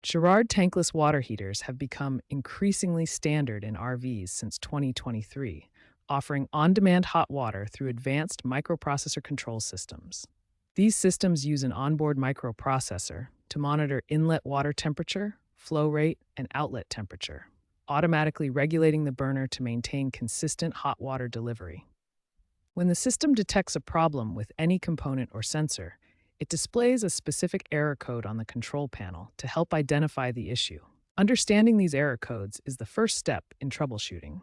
Girard Tankless water heaters have become increasingly standard in RVs since 2023, offering on-demand hot water through advanced microprocessor control systems. These systems use an onboard microprocessor to monitor inlet water temperature, flow rate, and outlet temperature, automatically regulating the burner to maintain consistent hot water delivery. When the system detects a problem with any component or sensor, it displays a specific error code on the control panel to help identify the issue. Understanding these error codes is the first step in troubleshooting.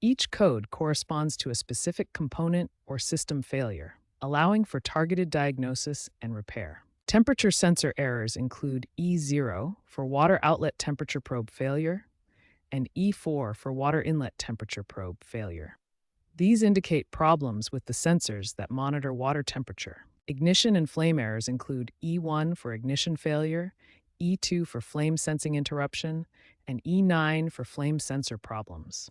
Each code corresponds to a specific component or system failure, allowing for targeted diagnosis and repair. Temperature sensor errors include E0 for water outlet temperature probe failure and E4 for water inlet temperature probe failure. These indicate problems with the sensors that monitor water temperature. Ignition and flame errors include E1 for ignition failure, E2 for flame sensing interruption, and E9 for flame sensor problems.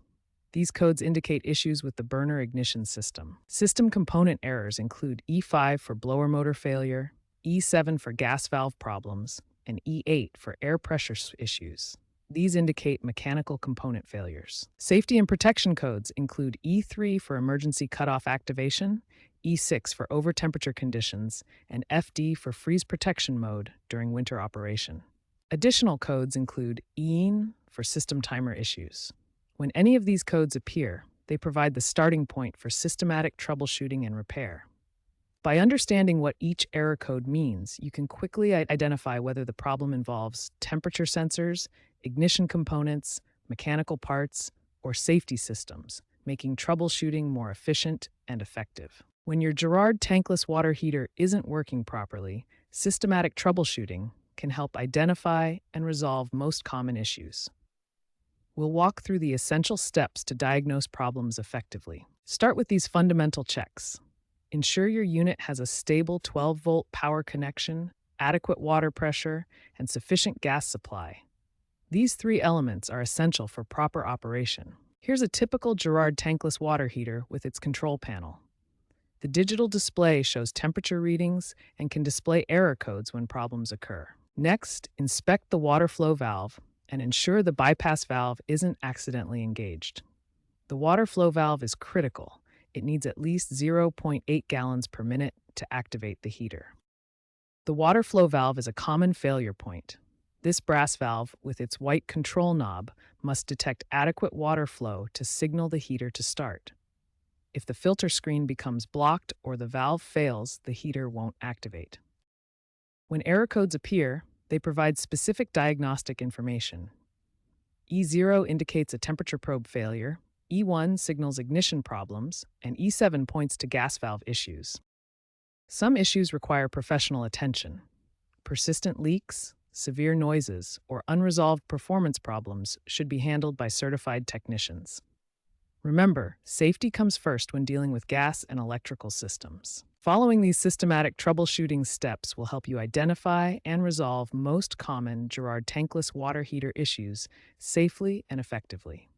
These codes indicate issues with the burner ignition system. System component errors include E5 for blower motor failure, E7 for gas valve problems, and E8 for air pressure issues. These indicate mechanical component failures. Safety and protection codes include E3 for emergency cutoff activation, E6 for over-temperature conditions, and FD for freeze protection mode during winter operation. Additional codes include EEN for system timer issues. When any of these codes appear, they provide the starting point for systematic troubleshooting and repair. By understanding what each error code means, you can quickly identify whether the problem involves temperature sensors, ignition components, mechanical parts, or safety systems, making troubleshooting more efficient and effective. When your Girard tankless water heater isn't working properly, systematic troubleshooting can help identify and resolve most common issues. We'll walk through the essential steps to diagnose problems effectively. Start with these fundamental checks. Ensure your unit has a stable 12-volt power connection, adequate water pressure, and sufficient gas supply. These three elements are essential for proper operation. Here's a typical Girard tankless water heater with its control panel. The digital display shows temperature readings and can display error codes when problems occur. Next, inspect the water flow valve and ensure the bypass valve isn't accidentally engaged. The water flow valve is critical. It needs at least 0.8 gallons per minute to activate the heater. The water flow valve is a common failure point. This brass valve, with its white control knob, must detect adequate water flow to signal the heater to start. If the filter screen becomes blocked or the valve fails, the heater won't activate. When error codes appear, they provide specific diagnostic information. E0 indicates a temperature probe failure, E1 signals ignition problems, and E7 points to gas valve issues. Some issues require professional attention. Persistent leaks, severe noises, or unresolved performance problems should be handled by certified technicians. Remember, safety comes first when dealing with gas and electrical systems. Following these systematic troubleshooting steps will help you identify and resolve most common Girard tankless water heater issues safely and effectively.